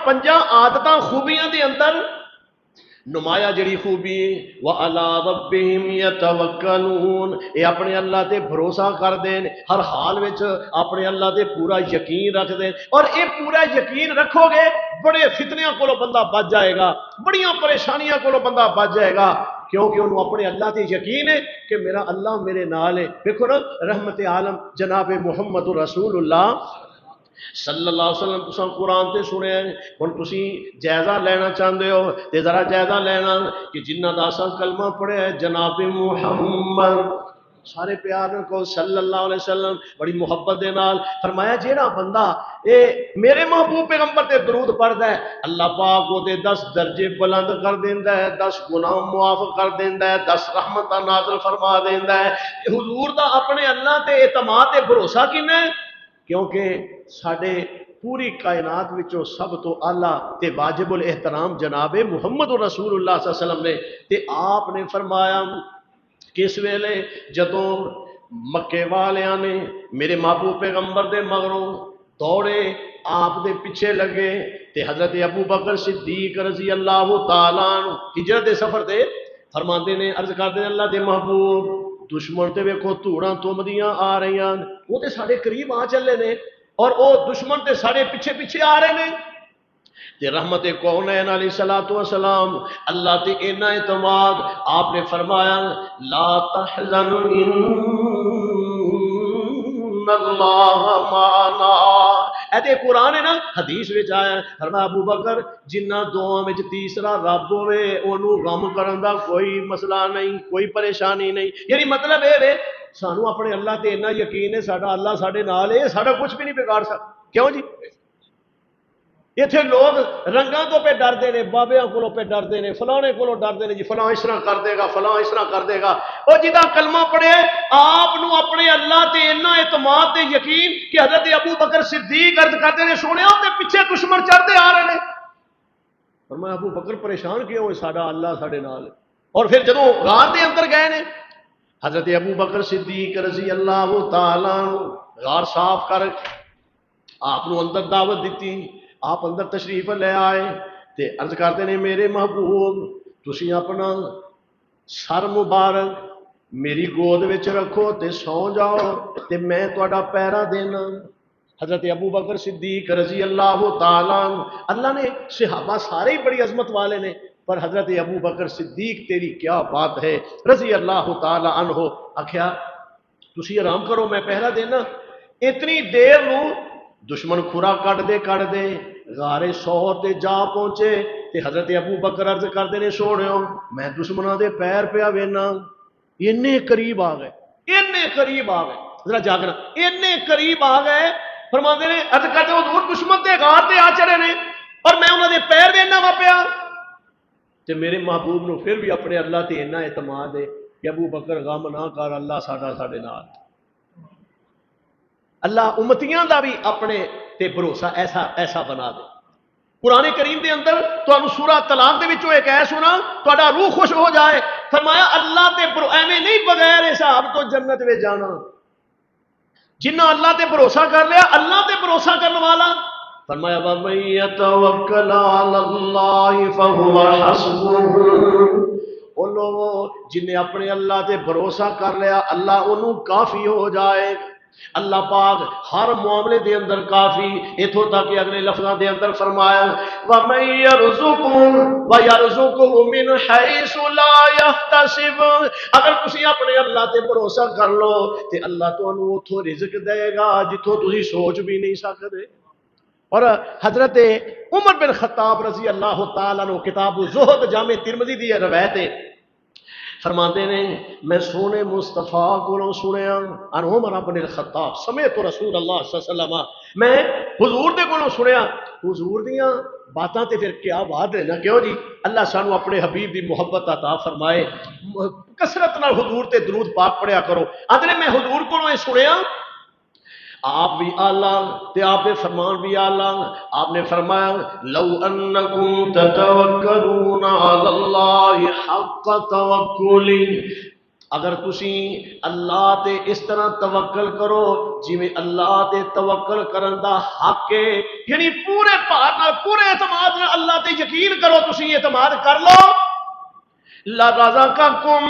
پنجاں عادتاں خوبیاں دے اندر نمایاں جڑی خوبی وَعَلَىٰ رَبِّهِمْ يَتَوَكَّلُونَ، یہ اپنے اللہ تے بھروسہ کر دیں، ہر حال وچ اپنے اللہ تے پورا یقین رکھ دیں، اور یہ پورا یقین رکھو گے بڑے فتنیاں کولوں بندہ بچ جائے گا، بڑیاں پریشانیاں کولوں بندہ بچ جائے گا، کیونکہ انہوں اپنے اللہ تے یقین ہے کہ میرا اللہ میرے نال ہے۔ دیکھو نا رحمت عالم جناب محمد رسول اللہ صلی اللہ علیہ وسلم تساں قرآن تے سنے ہن تسی جائزہ لینا چاہتے ہو تے ذرا جائزہ لینا کہ جنہ دا اساں کلمہ پڑھیا ہے جناب محمد، سارے پیار کو صلی اللہ علیہ وسلم بڑی محبت دے نال فرمایا جیڑا بندہ اے میرے محبوب پیغمبر تے درود پڑھدا ہے اللہ پاک او دے 10 درجے بلند کر دیندا ہے، 10 گناہ معاف کر دیندا ہے، 10 رحمتاں نازل فرما دیندا ہے۔ حضور دا اپنے اللہ تے اعتماد تے بھروسہ کینا ہے، کیونکہ ساڈے پوری کائنات وچوں سب تو اعلیٰ تے واجب الاحترام جناب محمد رسول اللہ صلی اللہ علیہ وسلم نے، تے آپ نے فرمایا کس ویلے جدوں مکے والیاں نے میرے محبوب پیغمبر دے مگروں دوڑے آپ دے پیچھے لگے تے حضرت ابو بکر صدیق رضی اللہ تعالیٰ عنہ ہجرت دے سفر تے فرماندے نے عرض کردے نے اللہ دے محبوب دشمن تے ویکھو دھوڑاں تمدیاں آ رہی ہیں، وہ تے ساڈے قریب آ چلے نے اور او دشمن تے ساڈے پیچھے پیچھے آ رہے نے تے رحمت کونین علیہ الصلوۃ والسلام اللہ تے اینا اعتماد آپ نے فرمایا لا تحزن ان اللہ معنا، ایتے قرآن ہے نا حدیث وچ آیا فرمایا ابو بکر جنہ دعاں وچ تیسرا رب ہوئے اونوں غم کرن دا کوئی مسئلہ نہیں، کوئی پریشانی نہیں، یعنی مطلب اے وے سانو اپنے اللہ تے اتنا یقین ہے ساڈا اللہ ساڈے نال ہے، ساڈا کچھ بھی نہیں بگاڑ سکتا۔ کیوں جی اتنے لوگ رنگاں تو پہ ڈردے نے، بابیاں کولوں پہ ڈردے نے، فلانے کولوں ڈردے نے، جی فلاں اس طرح کر دے گا، فلاں اس طرح کر دے گا۔ وہ جدا کلمہ پڑھے آپ نو اپنے اللہ تے اتنا اعتماد تے یقین کہ حضرت ابو بکر صدیق عرض کرتے نے سونے تے پیچھے دشمن چڑھتے آ رہے ہیں، فرمایا ابو بکر پریشان کیوں ہوئے ساڈا اللہ ساڈے نال۔ اور پھر جدوں غار دے اندر گئے نے حضرت ابو بکر صدیق رضی اللہ تعالیٰ غار صاف کر آپ نو اندر دعوت دیتی، آپ اندر تشریف لے آئے تے عرض کرتے ہیں میرے محبوب تسی اپنا سر مبارک میری گود وچ رکھو تے سو جاؤ تے میں تہاڈا پیرا دینا۔ حضرت ابو بکر صدیق رضی اللہ تعالیٰ اللہ نے صحابہ سارے ہی بڑی عظمت والے نے پر حضرت ابو بکر صدیق تیری کیا بات ہے رضی اللہ تعالیٰ عنہ آکھیا تسی آرام کرو میں پہرا دینا۔ اتنی دیر نو دشمن کھرا کٹ دے غارے سور تے جا پہنچے تے حضرت ابو بکر عرض کردے نے سوڑیو میں دشمنوں دے پیر پہ وینا، اتنے قریب آ گئے، اتنے قریب آ گئے، ذرا جاگنا اتنے قریب آ گئے فرماندے نے عرض کردے حضور دشمن تے غار تے آ چڑھے نے اور میں انہاں دے پیر وینا وا پیا تے میرے محبوب نو پھر بھی اپنے اللہ تے اتنا اعتماد ہے کہ ابو بکر غم نہ کر اللہ ساڈا ساڈے نال۔ اللہ امتیاں دا بھی اپنے تے بھروسہ ایسا بنا دے۔ قرآن کریم دے اندر تانوں سورہ طلاق دے وچوں ایک ایت سنا تہاڈا روح خوش ہو جائے، فرمایا اللہ تے ایویں نہیں بغیر حساب تو جنت وچ جانا، جنہ اللہ تے بھروسہ کر لیا اللہ تے بھروسہ کرنے والا فرمایا وَمَن يَتَوَكَّلْ عَلَى اللَّهِ فَهُوَ حَسْبُهُ، وہ لوگ جن نے اپنے اللہ تے بھروسہ کر لیا اللہ انہوں کافی ہو جائے۔ اللہ پاک ہر معاملے دے اندر کافی، اتھوں تک کہ اگلے لفظاں دے اندر فرمایا وَمَن يَرْزُقْهُ وَيَرْزُقْهُ مِنْ حَيْثُ لَا يَحْتَسِبُ، اگر تسی اپنے اللہ تے بھروسہ کر لو تے اللہ تانوں اتھوں رزق دے گا جتھوں تسی سوچ بھی نہیں سکدے۔ اور حضرت عمر بن خطاب رضی اللہ تعالیٰ عنہ کتاب الزہد جامع ترمذی دی روایت ہے فرماتے نے میں سونے مصطفیٰ کو سنیا ان عمر بن الخطاب سمیت رسول اللہ صلی اللہ علیہ وسلم، میں حضور دے کو سنیا، حضور دیاں باتاں تے پھر کیا بات ہے نا، کیوں جی اللہ سانو اپنے حبیب دی محبت عطا فرمائے، کثرت نال حضور تے درود پاک پڑھیا کرو۔ آدھے میں حضور کو سنیا آپ بھی آلہ تے آپ نے فرمان بھی آلہ، آپ نے فرمایا لو انکم تتوکلون علی اللہ حق توکل، اگر تسی اللہ تے اس طرح توکل کرو جویں اللہ تے توکل کرن دا حق ہے، یعنی پورے بھار نال پورے اعتماد نال اللہ تے یقین کرو، تسی اعتماد کر لو، لرزقکم،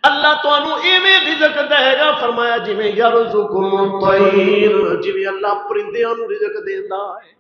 اللہ تانوں ایویں رزق دے گا، فرمایا جویں یرزق الطیر، جویں اللہ پرندیاں نوں رزق دیندا ہے۔